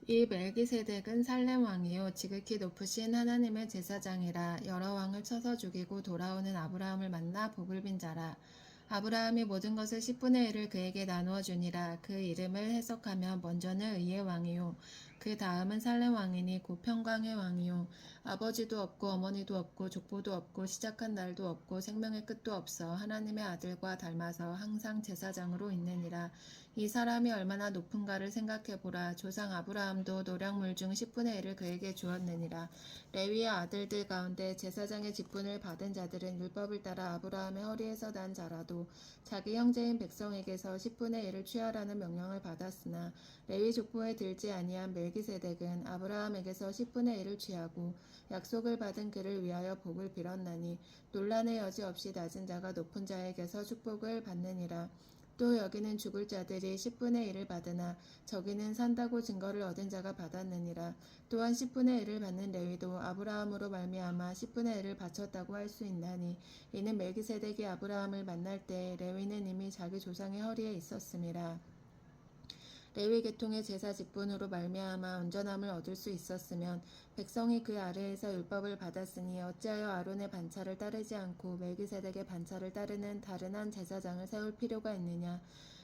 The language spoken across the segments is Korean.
이 멜기세덱은 살렘 왕이요 지극히 높으신 하나님의 제사장이라. 여러 왕을 쳐서 죽이고 돌아오는 아브라함을 만나 복을 빈 자라. 아브라함이 모든 것을 10분의 1을 그에게 나누어 주니라. 그 이름을 해석하면 먼저는 의의 왕이요 그 다음은 살렘 왕이니 곧 평강의 왕이요 아버지도 없고 어머니도 없고 족보도 없고 시작한 날도 없고 생명의 끝도 없어 하나님의 아들과 닮아서 항상 제사장으로 있느니라. 이 사람이 얼마나 높은가를 생각해 보라. 조상 아브라함도 노량물 중 10분의 1을 그에게 주었느니라. 레위의 아들들 가운데 제사장의 직분을 받은 자들은 율법을 따라 아브라함의 허리에서 난 자라도 자기 형제인 백성에게서 10분의 1을 취하라는 명령을 받았으나 레위 족보에 들지 아니한 멜기세덱은 아브라함에게서 10분의 1을 취하고 약속을 받은 그를 위하여 복을 빌었나니 논란의 여지 없이 낮은 자가 높은 자에게서 축복을 받느니라. 또 여기는 죽을 자들이 10분의 1을 받으나 저기는 산다고 증거를 얻은 자가 받았느니라. 또한 10분의 1을 받는 레위도 아브라함으로 말미암아 10분의 1을 바쳤다고 할 수 있나니 이는 멜기세덱이 아브라함을 만날 때 레위는 이미 자기 조상의 허리에 있었음이라. 레위 계통의 제사 직분으로 말미암아 온전함을 얻을 수 있었으면 백성이 그 아래에서 율법을 받았으니 어찌하여 아론의 반차를 따르지 않고 멜기세덱의 반차를 따르는 다른 한 제사장을 세울 필요가 있느냐.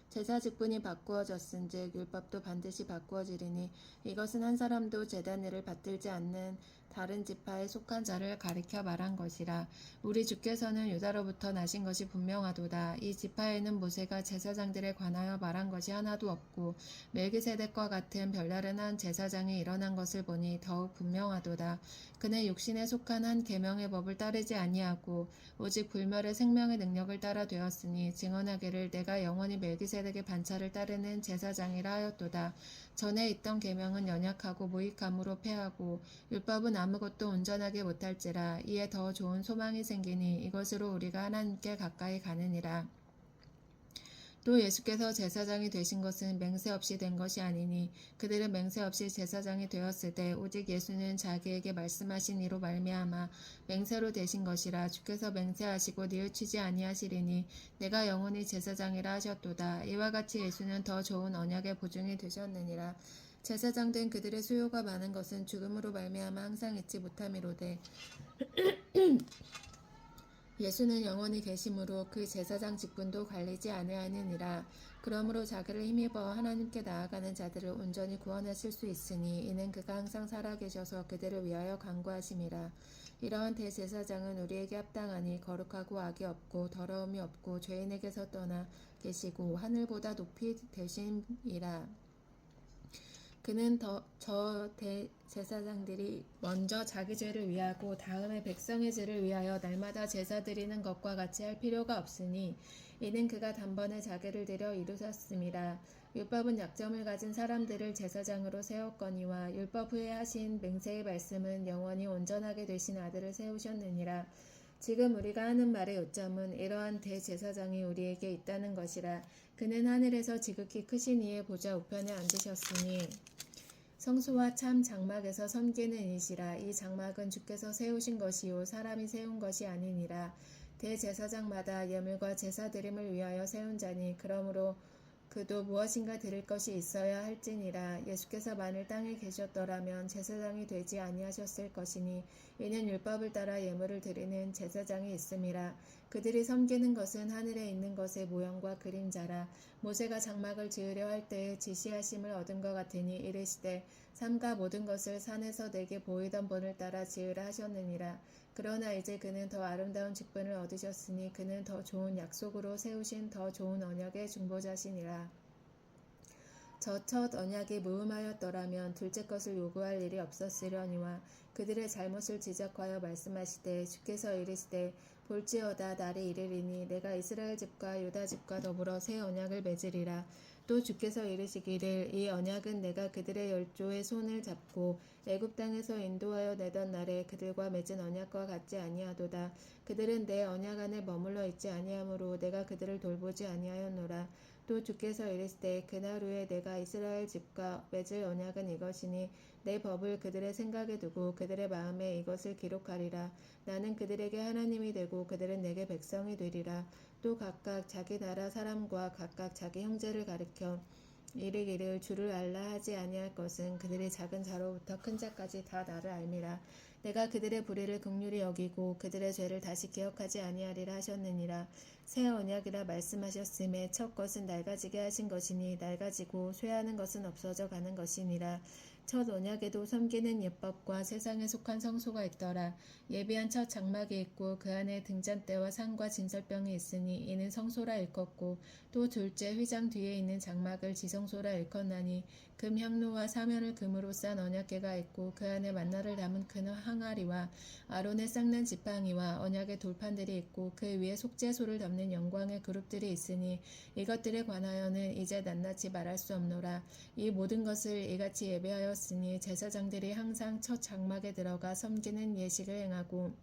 제사 직분이 바꾸어졌은즉 율법도 반드시 바꾸어지리니 이것은 한 사람도 제단 일을 받들지 않는 다른 지파에 속한 자를 가리켜 말한 것이라. 우리 주께서는 유다로부터 나신 것이 분명하도다. 이 지파에는 모세가 제사장들에 관하여 말한 것이 하나도 없고 멜기세덱과 같은 별다른 한 제사장이 일어난 것을 보니 더욱 분명하도다. 그는 육신에 속한 한 계명의 법을 따르지 아니하고 오직 불멸의 생명의 능력을 따라 되었으니 증언하기를 내가 영원히 멜기세덱의 반차를 따르는 제사장이라 하였도다. 전에 있던 계명은 연약하고 무익함으로 패하고 율법은 아무것도 온전하게 못할지라. 이에 더 좋은 소망이 생기니 이것으로 우리가 하나님께 가까이 가느니라. 또 예수께서 제사장이 되신 것은 맹세 없이 된 것이 아니니 그들은 맹세 없이 제사장이 되었을 때 오직 예수는 자기에게 말씀하신 이로 말미암아 맹세로 되신 것이라. 주께서 맹세하시고 뉘우치지 아니하시리니 내가 영원히 제사장이라 하셨도다. 이와 같이 예수는 더 좋은 언약의 보증이 되셨느니라. 제사장 된 그들의 수요가 많은 것은 죽음으로 말미암아 항상 잊지 못함이로되 예수는 영원히 계심으로 그 제사장 직분도 관리지 아니하느니라. 그러므로 자기를 힘입어 하나님께 나아가는 자들을 온전히 구원하실 수 있으니 이는 그가 항상 살아계셔서 그들을 위하여 간구하심이라. 이러한 대제사장은 우리에게 합당하니 거룩하고 악이 없고 더러움이 없고 죄인에게서 떠나 계시고 하늘보다 높이 되심이라. 그는 저 대제사장들이 먼저 자기 죄를 위하고 다음에 백성의 죄를 위하여 날마다 제사 드리는 것과 같이 할 필요가 없으니 이는 그가 단번에 자기를 들여 이루셨음이라. 율법은 약점을 가진 사람들을 제사장으로 세웠거니와 율법 후에 하신 맹세의 말씀은 영원히 온전하게 되신 아들을 세우셨느니라. 지금 우리가 하는 말의 요점은 이러한 대제사장이 우리에게 있다는 것이라. 그는 하늘에서 지극히 크신 이의 보좌 우편에 앉으셨으니 성소와 참 장막에서 섬기는 이시라. 이 장막은 주께서 세우신 것이요 사람이 세운 것이 아니니라. 대제사장마다 예물과 제사 드림을 위하여 세운 자니 그러므로 그도 무엇인가 드릴 것이 있어야 할지니라. 예수께서 만일 땅에 계셨더라면 제사장이 되지 아니하셨을 것이니 이는 율법을 따라 예물을 드리는 제사장이 있음이라. 그들이 섬기는 것은 하늘에 있는 것의 모형과 그림자라. 모세가 장막을 지으려 할 때에 지시하심을 얻은 것 같으니 이르시되 삼가 모든 것을 산에서 내게 보이던 본을 따라 지으라 하셨느니라. 그러나 이제 그는 더 아름다운 직분을 얻으셨으니 그는 더 좋은 약속으로 세우신 더 좋은 언약의 중보자시니라. 저 첫 언약이 무음하였더라면 둘째 것을 요구할 일이 없었으려니와 그들의 잘못을 지적하여 말씀하시되 주께서 이르시되 볼지어다 날이 이르리니 내가 이스라엘 집과 유다 집과 더불어 새 언약을 맺으리라. 또 주께서 이르시기를 이 언약은 내가 그들의 열조의 손을 잡고 애굽 땅에서 인도하여 내던 날에 그들과 맺은 언약과 같지 아니하도다. 그들은 내 언약 안에 머물러 있지 아니하므로 내가 그들을 돌보지 아니하였노라. 또 주께서 이르시되 그날 후에 내가 이스라엘 집과 맺을 언약은 이것이니 내 법을 그들의 생각에 두고 그들의 마음에 이것을 기록하리라. 나는 그들에게 하나님이 되고 그들은 내게 백성이 되리라. 또 각각 자기 나라 사람과 각각 자기 형제를 가리켜 이르기를 주를 알라 하지 아니할 것은 그들의 작은 자로부터 큰 자까지 다 나를 알미라. 내가 그들의 불의를 긍휼히 여기고 그들의 죄를 다시 기억하지 아니하리라 하셨느니라. 새 언약이라 말씀하셨음에 첫 것은 낡아지게 하신 것이니 낡아지고 쇠하는 것은 없어져 가는 것이니라. 첫 언약에도 섬기는 예법과 세상에 속한 성소가 있더라. 예비한 첫 장막이 있고 그 안에 등잔대와 상과 진설병이 있으니 이는 성소라 일컫고 또 둘째 휘장 뒤에 있는 장막을 지성소라 일컫나니 금 향로와 사면을 금으로 싼 언약궤가 있고 그 안에 만나를 담은 큰 항아리와 아론의 쌍난 지팡이와 언약의 돌판들이 있고 그 위에 속죄소를 담는 영광의 그룹들이 있으니 이것들에 관하여는 이제 낱낱이 말할 수 없노라. 이 모든 것을 이같이 예배하였으니 제사장들이 항상 첫 장막에 들어가 섬기는 예식을 행하고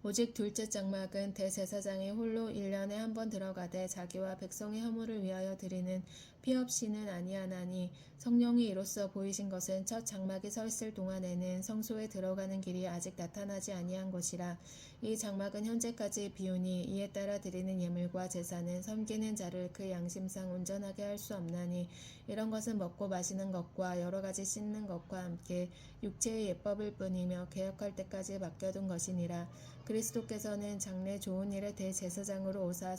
오직 둘째 장막은 대제사장이 홀로 1년에 한 번 들어가되 자기와 백성의 허물을 위하여 드리는 피 없이는 아니하나니 성령이 이로써 보이신 것은 첫 장막이 서 있을 동안에는 성소에 들어가는 길이 아직 나타나지 아니한 것이라. 이 장막은 현재까지 비우니 이에 따라 드리는 예물과 제사는 섬기는 자를 그 양심상 온전하게 할 수 없나니 이런 것은 먹고 마시는 것과 여러 가지 씻는 것과 함께 육체의 예법일 뿐이며 개혁할 때까지 맡겨둔 것이니라. 그리스도께서는 장래 좋은 일의 대제사장으로 오사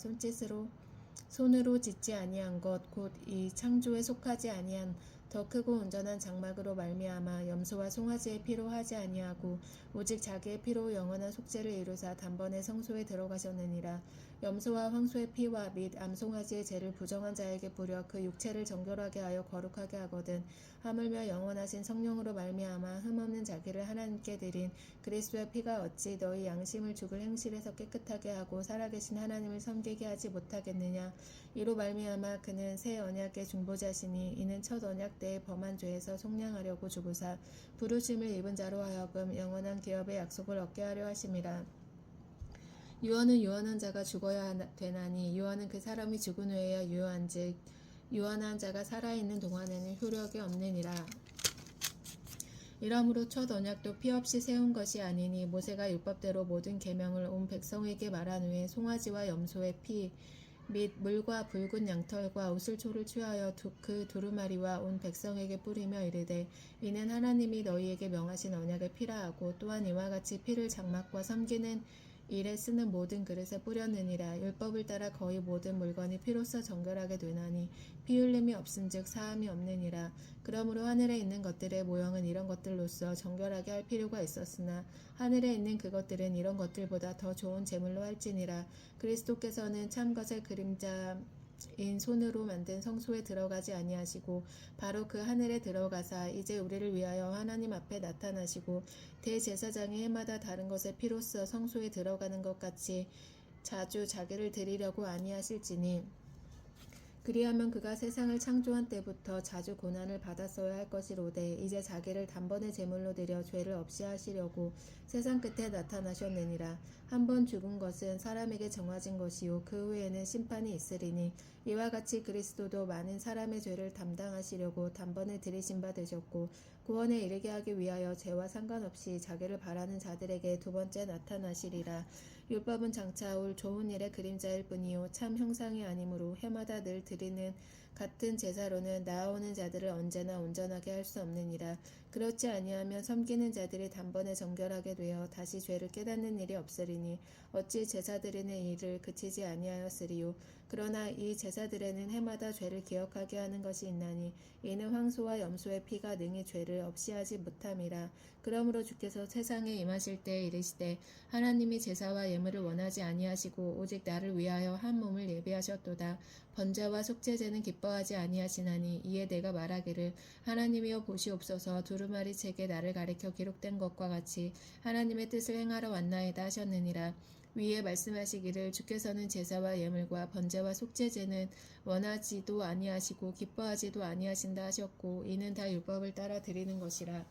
손으로 짓지 아니한 것 곧 이 창조에 속하지 아니한 더 크고 온전한 장막으로 말미암아 염소와 송아지의 피로 하지 아니하고 오직 자기의 피로 영원한 속죄를 이루사 단번에 성소에 들어가셨느니라. 염소와 황소의 피와 및 암송아지의 죄를 부정한 자에게 뿌려 그 육체를 정결하게 하여 거룩하게 하거든 하물며 영원하신 성령으로 말미암아 흠없는 자기를 하나님께 드린 그리스도의 피가 어찌 너희 양심을 죽을 행실에서 깨끗하게 하고 살아계신 하나님을 섬기게 하지 못하겠느냐. 이로 말미암아 그는 새 언약의 중보자시니 이는 첫 언약 때에 범한 죄에서 속량하려고 죽으사 부르심을 입은 자로 하여금 영원한 기업의 약속을 얻게 하려 하심이라. 유언은 유언한 자가 죽어야 되나니 유언은 그 사람이 죽은 후에야 유효한즉 유언한 자가 살아있는 동안에는 효력이 없느니라. 이러므로 첫 언약도 피 없이 세운 것이 아니니 모세가 율법대로 모든 계명을 온 백성에게 말한 후에 송아지와 염소의 피 및 물과 붉은 양털과 우슬초를 취하여 그 두루마리와 온 백성에게 뿌리며 이르되 이는 하나님이 너희에게 명하신 언약의 피라 하고 또한 이와 같이 피를 장막과 섬기는 일에 쓰는 모든 그릇에 뿌렸느니라. 율법을 따라 거의 모든 물건이 피로써 정결하게 되나니 피 흘림이 없은즉 사함이 없느니라. 그러므로 하늘에 있는 것들의 모형은 이런 것들로서 정결하게 할 필요가 있었으나 하늘에 있는 그것들은 이런 것들보다 더 좋은 제물로 할지니라. 그리스도께서는 참 것의 그림자인 손으로 만든 성소에 들어가지 아니하시고 바로 그 하늘에 들어가사 이제 우리를 위하여 하나님 앞에 나타나시고 대제사장이 해마다 다른 것의 피로써 성소에 들어가는 것 같이 자주 자기를 드리려고 아니하실지니 그리하면 그가 세상을 창조한 때부터 자주 고난을 받았어야 할 것이로되 이제 자기를 단번에 제물로 드려 죄를 없이 하시려고 세상 끝에 나타나셨느니라. 한 번 죽은 것은 사람에게 정하진 것이요 그 후에는 심판이 있으리니 이와 같이 그리스도도 많은 사람의 죄를 담당하시려고 단번에 들이신 바 되셨고 구원에 이르게 하기 위하여 죄와 상관없이 자기를 바라는 자들에게 두 번째 나타나시리라. 율법은 장차 올 좋은 일의 그림자일 뿐이요 참 형상이 아니므로 해마다 늘 드리는 같은 제사로는 나아오는 자들을 언제나 온전하게 할 수 없느니라. 그렇지 아니하면 섬기는 자들이 단번에 정결하게 되어 다시 죄를 깨닫는 일이 없으리니 어찌 제사 드리는 일을 그치지 아니하였으리요. 그러나 이 제사들에는 해마다 죄를 기억하게 하는 것이 있나니 이는 황소와 염소의 피가 능히 죄를 없이 하지 못함이라. 그러므로 주께서 세상에 임하실 때에 이르시되 하나님이 제사와 예물을 원하지 아니하시고 오직 나를 위하여 한 몸을 예비하셨도다. 번제와 속죄제는 기뻐하지 아니하시나니 이에 내가 말하기를 하나님이여 보시옵소서 두루마리 책에 나를 가리켜 기록된 것과 같이 하나님의 뜻을 행하러 왔나이다 하셨느니라. 위에 말씀하시기를 주께서는 제사와 예물과 번제와 속죄제는 원하지도 아니하시고 기뻐하지도 아니하신다 하셨고 이는 다 율법을 따라 드리는 것이라.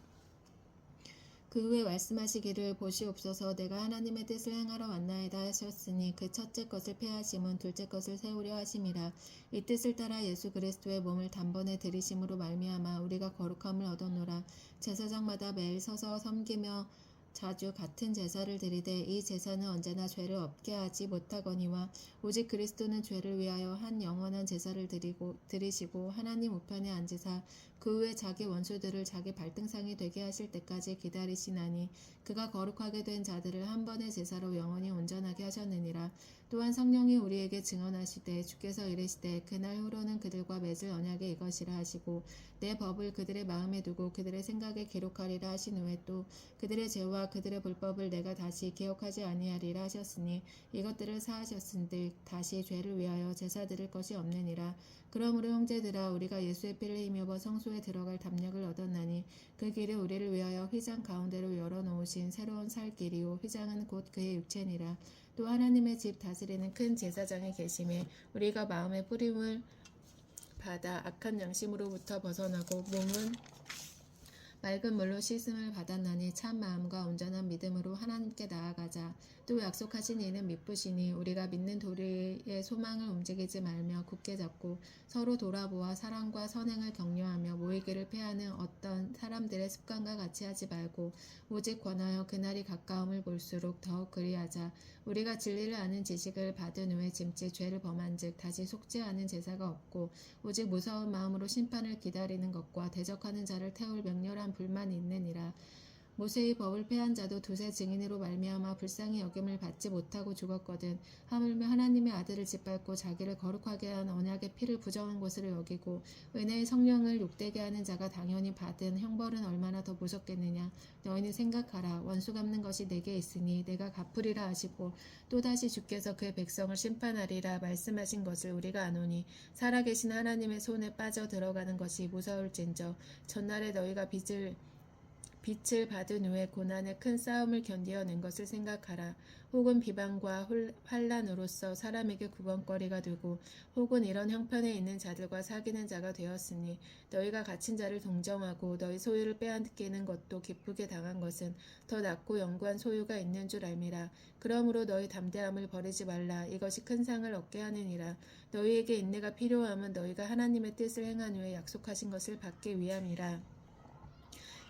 그 후에 말씀하시기를 보시옵소서 내가 하나님의 뜻을 행하러 왔나이다 하셨으니 그 첫째 것을 폐하심은 둘째 것을 세우려 하심이라. 이 뜻을 따라 예수 그리스도의 몸을 단번에 들이심으로 말미암아 우리가 거룩함을 얻었노라. 제사장마다 매일 서서 섬기며 자주 같은 제사를 드리되 이 제사는 언제나 죄를 없게 하지 못하거니와 오직 그리스도는 죄를 위하여 한 영원한 제사를 드리시고 하나님 우편에 앉으사 그 후에 자기 원수들을 자기 발등상이 되게 하실 때까지 기다리시나니 그가 거룩하게 된 자들을 한 번의 제사로 영원히 온전하게 하셨느니라. 또한 성령이 우리에게 증언하시되 주께서 이르시되 그날 후로는 그들과 맺을 언약이 이것이라 하시고 내 법을 그들의 마음에 두고 그들의 생각에 기록하리라 하신 후에 또 그들의 죄와 그들의 불법을 내가 다시 기억하지 아니하리라 하셨으니 이것들을 사하셨은즉 다시 죄를 위하여 제사 드릴 것이 없느니라. 그러므로 형제들아 우리가 예수의 피를 힘입어 성소에 들어갈 담력을 얻었나니 그 길이 우리를 위하여 휘장 가운데로 열어놓으신 새로운 살 길이요 휘장은 곧 그의 육체니라. 또 하나님의 집 다스리는 큰 제사장이 계심에 우리가 마음의 뿌림을 받아 악한 양심으로부터 벗어나고 몸은 맑은 물로 씻음을 받았나니 참 마음과 온전한 믿음으로 하나님께 나아가자. 또 약속하신 이는 미쁘시니 우리가 믿는 도리의 소망을 움직이지 말며 굳게 잡고 서로 돌아보아 사랑과 선행을 격려하며 모이기를 패하는 어떤 사람들의 습관과 같이 하지 말고 오직 권하여 그날이 가까움을 볼수록 더욱 그리하자. 우리가 진리를 아는 지식을 받은 후에 짐짓 죄를 범한즉 다시 속지 않은 제사가 없고 오직 무서운 마음으로 심판을 기다리는 것과 대적하는 자를 태울 명렬한 불만이 있느니라. 모세의 법을 패한 자도 두세 증인으로 말미암아 불쌍히 여김을 받지 못하고 죽었거든. 하물며 하나님의 아들을 짓밟고 자기를 거룩하게 한 언약의 피를 부정한 것으로 여기고 은혜의 성령을 욕되게 하는 자가 당연히 받은 형벌은 얼마나 더 무섭겠느냐. 너희는 생각하라. 원수 갚는 것이 내게 있으니 내가 갚으리라 하시고 또다시 주께서 그의 백성을 심판하리라 말씀하신 것을 우리가 아노니 살아계신 하나님의 손에 빠져 들어가는 것이 무서울진저 전날에 너희가 빛을 받은 후에 고난의 큰 싸움을 견디어낸 것을 생각하라. 혹은 비방과 환란으로서 사람에게 구번거리가 되고 혹은 이런 형편에 있는 자들과 사귀는 자가 되었으니 너희가 갇힌 자를 동정하고 너희 소유를 빼앗기는 것도 기쁘게 당한 것은 더 낫고 영구한 소유가 있는 줄 알미라. 그러므로 너희 담대함을 버리지 말라. 이것이 큰 상을 얻게 하느니라. 너희에게 인내가 필요함은 너희가 하나님의 뜻을 행한 후에 약속하신 것을 받기 위함이라.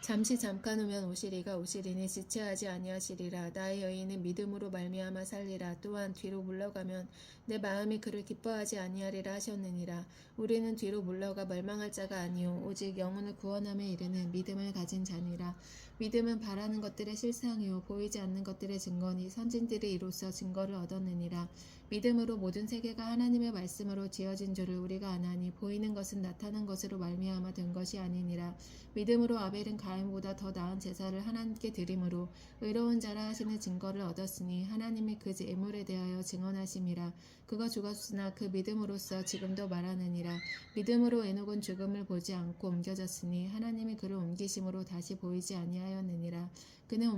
잠깐 후면 오시리니 지체하지 아니하시리라. 나의 여인은 믿음으로 말미암아 살리라. 또한 뒤로 물러가면 내 마음이 그를 기뻐하지 아니하리라 하셨느니라. 우리는 뒤로 물러가 멸망할 자가 아니요 오직 영혼을 구원함에 이르는 믿음을 가진 자니라. 믿음은 바라는 것들의 실상이요 보이지 않는 것들의 증거니 선진들이 이로써 증거를 얻었느니라. 믿음으로 모든 세계가 하나님의 말씀으로 지어진 줄을 우리가 아나니 보이는 것은 나타난 것으로 말미암아 된 것이 아니니라. 믿음으로 아벨은 가인보다 더 나은 제사를 하나님께 드림으로 의로운 자라 하시는 증거를 얻었으니 하나님이 그 예물에 대하여 증언하심이라. 그가 죽었으나 그 믿음으로써 지금도 말하느니라. 믿음으로 에녹은 죽음을 보지 않고 옮겨졌으니 하나님이 그를 옮기심으로 다시 보이지 아니하였느니라. 그는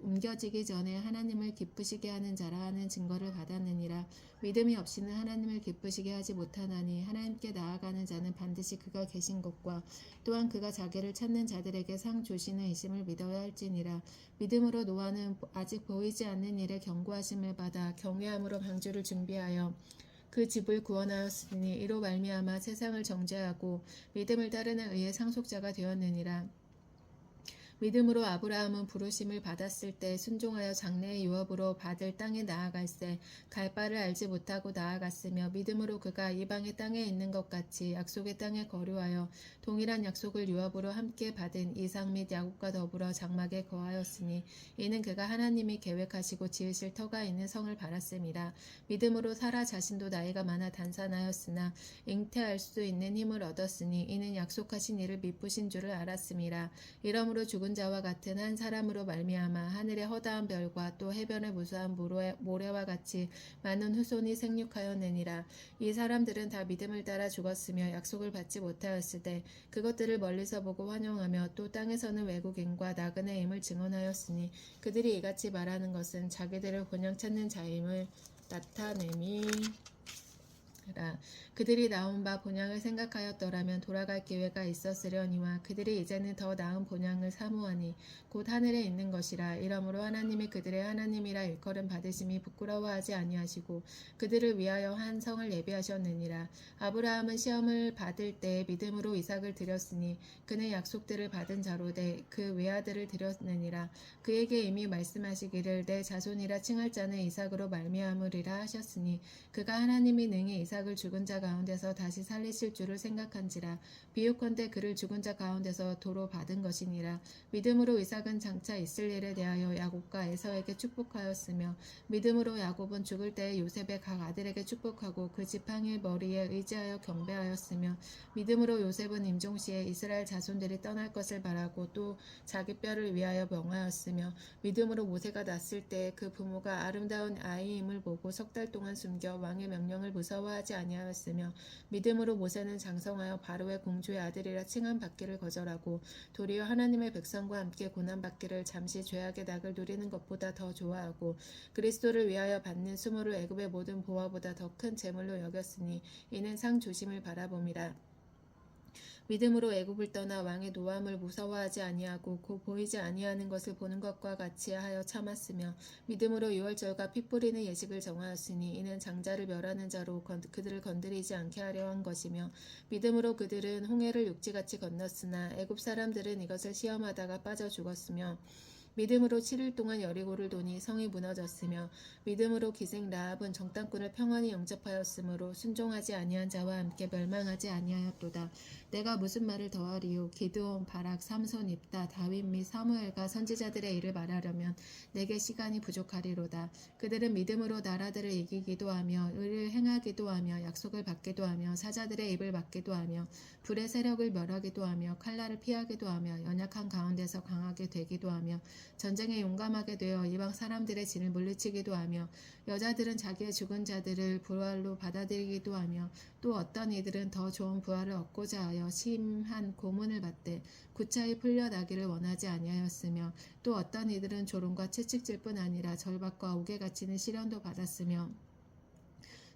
옮겨지기 전에 하나님을 기쁘시게 하는 자라 하는 증거를 받았느니라. 믿음이 없이는 하나님을 기쁘시게 하지 못하나니 하나님께 나아가는 자는 반드시 그가 계신 것과 또한 그가 자기를 찾는 자들에게 상 주시는 이심을 믿어야 할지니라. 믿음으로 노아는 아직 보이지 않는 일에 경고하심을 받아 경외함으로 방주를 준비하여 그 집을 구원하였으니 이로 말미암아 세상을 정죄하고 믿음을 따르는 의의 상속자가 되었느니라. 믿음으로 아브라함은 부르심을 받았을 때 순종하여 장래의 유업으로 받을 땅에 나아갈새 갈 바를 알지 못하고 나아갔으며 믿음으로 그가 이방의 땅에 있는 것 같이 약속의 땅에 거류하여 동일한 약속을 유업으로 함께 받은 이삭 및 야곱과 더불어 장막에 거하였으니 이는 그가 하나님이 계획하시고 지으실 터가 있는 성을 바랐음이라. 믿음으로 사라 자신도 나이가 많아 단산하였으나 잉태할 수 있는 힘을 얻었으니 이는 약속하신 이를 미쁘신 줄을 알았음이라. 이러므로 죽은 자와 같은 한 사람으로 말미암아 하늘의 허다한 별과 또 해변의 무수한 모래와 같이 많은 후손이 생육하였느니라. 이 사람들은 다 믿음을 따라 죽었으며 약속을 받지 못하였으되 그것들을 멀리서 보고 환영하며 또 땅에서는 외국인과 나그네임을 증언하였으니 그들이 이같이 말하는 것은 자기들을 곤양 찾는 자임을 나타내미. 그들이 나온 바 본향을 생각하였더라면 돌아갈 기회가 있었으려니와 그들이 이제는 더 나은 본향을 사모하니 곧 하늘에 있는 것이라. 이러므로 하나님이 그들의 하나님이라 일컬음 받으심이 부끄러워하지 아니하시고 그들을 위하여 한 성을 예비하셨느니라. 아브라함은 시험을 받을 때 믿음으로 이삭을 드렸으니 그는 약속들을 받은 자로되 그 외아들을 드렸느니라. 그에게 이미 말씀하시기를 내 자손이라 칭할 자는 이삭으로 말미암으리라 하셨으니 그가 하나님이 능히 이삭을 죽은 자 가운데서 다시 살리실 줄을 생각한지라. 비유컨대 그를 죽은 자 가운데서 도로 받은 것이니라. 믿음으로 이삭은 장차 있을 일에 대하여 야곱과 에서에게 축복하였으며 믿음으로 야곱은 죽을 때에 요셉의 각 아들에게 축복하고 그 지팡이 머리에 의지하여 경배하였으며 믿음으로 요셉은 임종시에 이스라엘 자손들이 떠날 것을 바라고 또 자기 뼈를 위하여 명하였으며 믿음으로 모세가 났을 때 그 부모가 아름다운 아이임을 보고 석 달 동안 숨겨 왕의 명령을 무서워하지 아니하였으며 믿음으로 모세는 장성하여 바로의 공주의 아들이라 칭함 받기를 거절하고 도리어 하나님의 백성과 함께 고난 받기를 잠시 죄악의 낙을 누리는 것보다 더 좋아하고 그리스도를 위하여 받는 수모를 애굽의 모든 보화보다 더 큰 재물로 여겼으니 이는 상 조심을 바라봄이라. 믿음으로 애굽을 떠나 왕의 노함을 무서워하지 아니하고 곧 보이지 아니하는 것을 보는 것과 같이 하여 참았으며 믿음으로 유월절과 피 뿌리는 예식을 정하였으니 이는 장자를 멸하는 자로 그들을 건드리지 않게 하려 한 것이며 믿음으로 그들은 홍해를 육지같이 건넜으나 애굽 사람들은 이것을 시험하다가 빠져 죽었으며 믿음으로 7일 동안 여리고를 도니 성이 무너졌으며 믿음으로 기생 라합은 정탐꾼을 평안히 영접하였으므로 순종하지 아니한 자와 함께 멸망하지 아니하였도다. 내가 무슨 말을 더하리요. 기드온, 바락, 삼손, 입다, 다윗 및 사무엘과 선지자들의 일을 말하려면 내게 시간이 부족하리로다. 그들은 믿음으로 나라들을 이기기도 하며 의를 행하기도 하며 약속을 받기도 하며 사자들의 입을 막기도 하며 불의 세력을 멸하기도 하며 칼날을 피하기도 하며 연약한 가운데서 강하게 되기도 하며 전쟁에 용감하게 되어 이방 사람들의 진을 물리치기도 하며 여자들은 자기의 죽은 자들을 부활로 받아들이기도 하며 또 어떤 이들은 더 좋은 부활을 얻고자 하여 심한 고문을 받되 구차히 풀려나기를 원하지 아니하였으며 또 어떤 이들은 조롱과 채찍질 뿐 아니라 절박과 옥에 갇히는 시련도 받았으며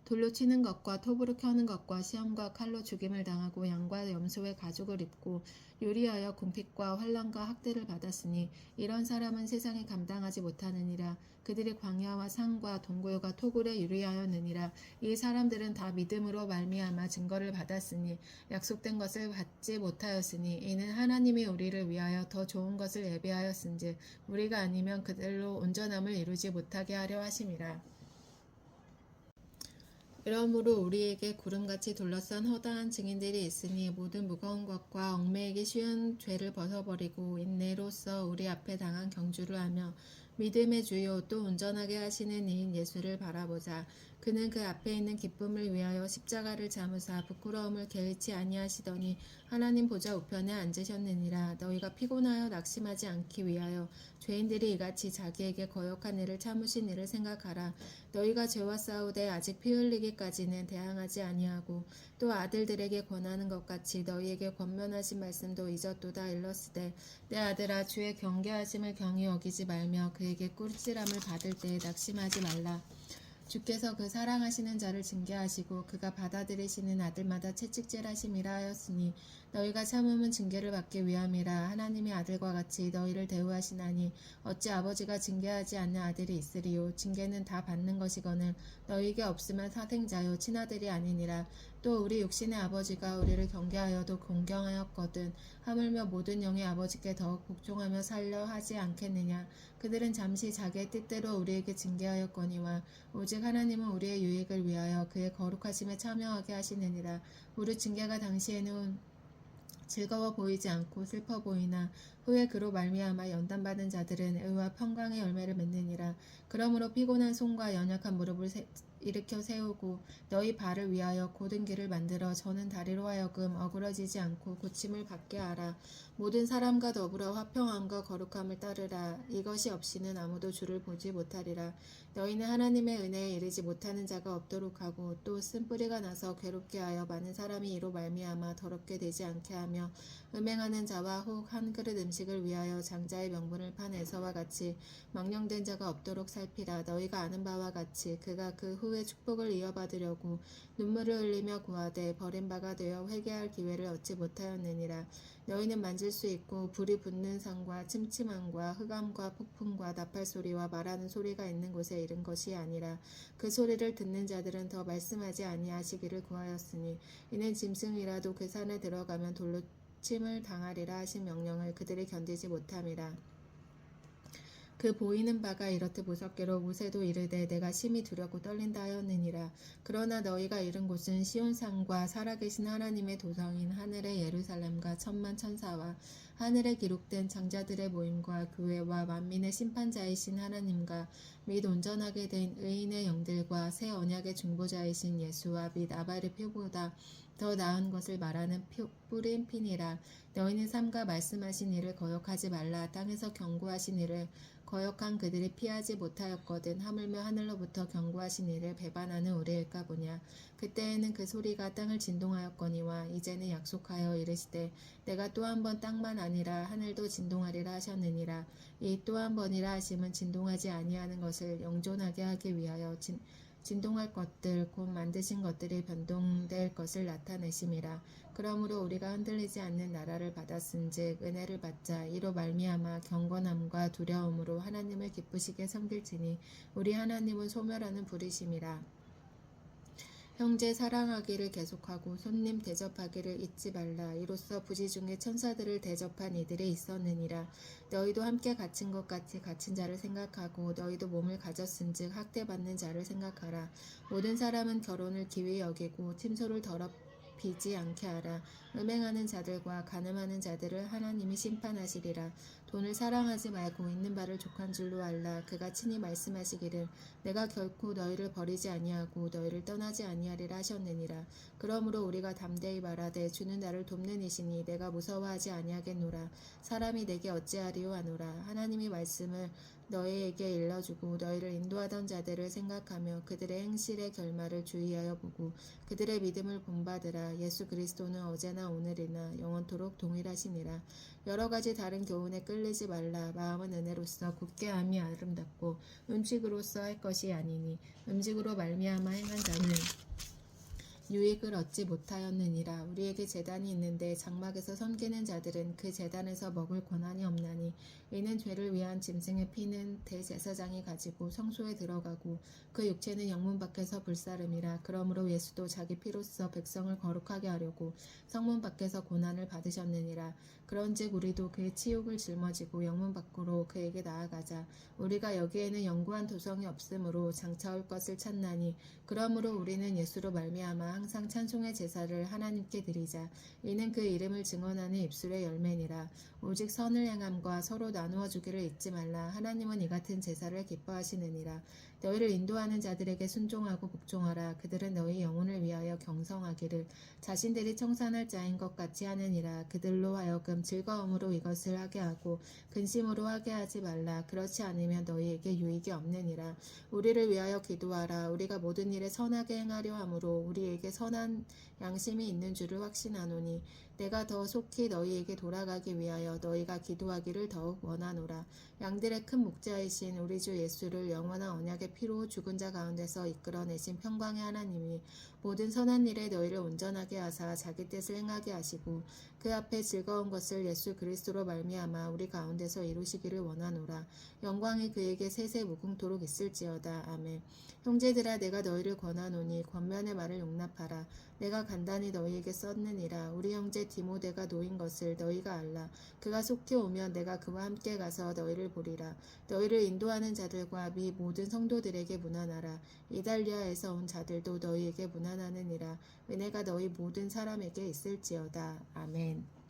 돌로 치는 것과 톱으로 켜는 것과 시험과 칼로 죽임을 당하고 양과 염소의 가죽을 입고 요리하여 궁핍과 환난과 학대를 받았으니 이런 사람은 세상에 감당하지 못하느니라. 그들이 광야와 산과 동굴과 토굴에 유리하였느니라. 이 사람들은 다 믿음으로 말미암아 증거를 받았으니 약속된 것을 받지 못하였으니 이는 하나님이 우리를 위하여 더 좋은 것을 예비하였은즉 우리가 아니면 그들로 온전함을 이루지 못하게 하려 하심이라. 이러므로 우리에게 구름같이 둘러싼 허다한 증인들이 있으니 모든 무거운 것과 얽매이기 쉬운 죄를 벗어버리고 인내로써 우리 앞에 당한 경주를 하며 믿음의 주요 또 온전하게 하시는 이인 예수를 바라보자. 그는 그 앞에 있는 기쁨을 위하여 십자가를 잠으사 부끄러움을 개의치 아니하시더니 하나님 보좌 우편에 앉으셨느니라. 너희가 피곤하여 낙심하지 않기 위하여 죄인들이 이같이 자기에게 거역한 일을 참으신 일을 생각하라. 너희가 죄와 싸우되 아직 피 흘리기까지는 대항하지 아니하고 또 아들들에게 권하는 것 같이 너희에게 권면하신 말씀도 잊었도다. 일러스되 내 아들아 주의 경계하심을 경히 여기지 말며 그에게 꿀찔함을 받을 때에 낙심하지 말라. 주께서 그 사랑하시는 자를 징계하시고 그가 받아들이시는 아들마다 채찍질하심이라 하였으니 너희가 참음은 징계를 받기 위함이라. 하나님의 아들과 같이 너희를 대우하시나니 어찌 아버지가 징계하지 않는 아들이 있으리요. 징계는 다 받는 것이거늘 너희에게 없으면 사생자요 친아들이 아니니라. 또 우리 육신의 아버지가 우리를 경계하여도 공경하였거든 하물며 모든 영의 아버지께 더욱 복종하며 살려 하지 않겠느냐. 그들은 잠시 자기의 뜻대로 우리에게 징계하였거니와 오직 하나님은 우리의 유익을 위하여 그의 거룩하심에 참여하게 하시느니라. 우리 징계가 당시에는 즐거워 보이지 않고 슬퍼 보이나 후에 그로 말미암아 연단받은 자들은 의와 평강의 열매를 맺느니라. 그러므로 피곤한 손과 연약한 무릎을 일으켜 세우고 너희 발을 위하여 곧은 길을 만들어 저는 다리로 하여금 어그러지지 않고 고침을 받게 하라. 모든 사람과 더불어 화평함과 거룩함을 따르라. 이것이 없이는 아무도 주를 보지 못하리라. 너희는 하나님의 은혜에 이르지 못하는 자가 없도록 하고 또 쓴뿌리가 나서 괴롭게 하여 많은 사람이 이로 말미암아 더럽게 되지 않게 하며 음행하는 자와 혹 한 그릇 음식을 위하여 장자의 명분을 판 에서와 같이 망령된 자가 없도록 살피라. 너희가 아는 바와 같이 그가 그 후에 축복을 이어받으려고 눈물을 흘리며 구하되 버림바가 되어 회개할 기회를 얻지 못하였느니라. 너희는 만질 수 있고 불이 붙는 산과 침침함과 흑암과 폭풍과 나팔 소리와 말하는 소리가 있는 곳에 이른 것이 아니라 그 소리를 듣는 자들은 더 말씀하지 아니하시기를 구하였으니 이는 짐승이라도 그 산에 들어가면 돌로 침을 당하리라 하신 명령을 그들이 견디지 못함이라. 그 보이는 바가 이렇듯 무섭게로 모세도 이르되 내가 심히 두렵고 떨린다 하였느니라. 그러나 너희가 이른 곳은 시온산과 살아계신 하나님의 도성인 하늘의 예루살렘과 천만 천사와 하늘에 기록된 장자들의 모임과 교회와 만민의 심판자이신 하나님과 및 온전하게 된 의인의 영들과 새 언약의 중보자이신 예수와 및 아발의 표보다 더 나은 것을 말하는 뿌린 피니라. 너희는 삼가 말씀하신 일을 거역하지 말라. 땅에서 경고하신 일을 거역한 그들이 피하지 못하였거든. 하물며 하늘로부터 경고하신 이를 배반하는 우리일까 보냐. 그때에는 그 소리가 땅을 진동하였거니와 이제는 약속하여 이르시되 내가 또 한 번 땅만 아니라 하늘도 진동하리라 하셨느니라. 이 또 한 번이라 하심은 진동하지 아니하는 것을 영존하게 하기 위하여 진동할 것들 곧 만드신 것들이 변동될 것을 나타내심이라. 그러므로 우리가 흔들리지 않는 나라를 받았은즉 은혜를 받자. 이로 말미암아 경건함과 두려움으로 하나님을 기쁘시게 섬길지니 우리 하나님은 소멸하는 불이심이라. 형제 사랑하기를 계속하고 손님 대접하기를 잊지 말라. 이로써 부지 중에 천사들을 대접한 이들이 있었느니라. 너희도 함께 갇힌 것 같이 갇힌 자를 생각하고 너희도 몸을 가졌은즉 학대받는 자를 생각하라. 모든 사람은 결혼을 기위 여기고 침소를 더럽히지 않게 하라. 음행하는 자들과 간음하는 자들을 하나님이 심판하시리라. 돈을 사랑하지 말고 있는 바를 족한 줄로 알라. 그가 친히 말씀하시기를 내가 결코 너희를 버리지 아니하고 너희를 떠나지 아니하리라 하셨느니라. 그러므로 우리가 담대히 말하되 주는 나를 돕는 이시니 내가 무서워하지 아니하겠노라. 사람이 내게 어찌하리요 하노라. 하나님이 말씀을 너희에게 일러주고 너희를 인도하던 자들을 생각하며 그들의 행실의 결말을 주의하여 보고 그들의 믿음을 본받으라. 예수 그리스도는 어제나 오늘이나 영원토록 동일하시니라. 여러 가지 다른 교훈에 끌리지 말라. 마음은 은혜로서 굳게 함이 아름답고 음식으로서 할 것이 아니니 음식으로 말미암아 행한 자는 유익을 얻지 못하였느니라. 우리에게 제단이 있는데 장막에서 섬기는 자들은 그 제단에서 먹을 권한이 없나니 이는 죄를 위한 짐승의 피는 대제사장이 가지고 성소에 들어가고 그 육체는 영문 밖에서 불사름이라. 그러므로 예수도 자기 피로써 백성을 거룩하게 하려고 성문 밖에서 고난을 받으셨느니라. 그런즉 우리도 그의 치욕을 짊어지고 영문 밖으로 그에게 나아가자. 우리가 여기에는 영구한 도성이 없으므로 장차 올 것을 찾나니 그러므로 우리는 예수로 말미암아 항상 찬송의 제사를 하나님께 드리자. 이는 그 이름을 증언하는 입술의 열매니라. 오직 선을 행함과 서로 나누어 주기를 잊지 말라. 하나님은 이 같은 제사를 기뻐하시느니라. 너희를 인도하는 자들에게 순종하고 복종하라. 그들은 너희 영혼을 위하여 경성하기를 자신들이 청산할 자인 것 같이 하느니라. 그들로 하여금 즐거움으로 이것을 하게 하고 근심으로 하게 하지 말라. 그렇지 않으면 너희에게 유익이 없느니라. 우리를 위하여 기도하라. 우리가 모든 일에 선하게 행하려 함으로 우리에게 선한 양심이 있는 줄을 확신하노니 내가 더 속히 너희에게 돌아가기 위하여 너희가 기도하기를 더욱 원하노라. 양들의 큰 목자이신 우리 주 예수를 영원한 언약의 피로 죽은 자 가운데서 이끌어내신 평강의 하나님이 모든 선한 일에 너희를 온전하게 하사 자기 뜻을 행하게 하시고 그 앞에 즐거운 것을 예수 그리스도로 말미암아 우리 가운데서 이루시기를 원하노라. 영광이 그에게 세세 무궁토록 있을지어다. 아멘. 형제들아 내가 너희를 권하노니 권면의 말을 용납하라. 내가 간단히 너희에게 썼느니라. 우리 형제 디모데가 놓인 것을 너희가 알라. 그가 속히 오면 내가 그와 함께 가서 너희를 보리라. 너희를 인도하는 자들과 미 모든 성도들에게 문안하라. 이달리아에서 온 자들도 너희에게 문안하느니라. 은혜가 너희 모든 사람에게 있을지어다. 아멘.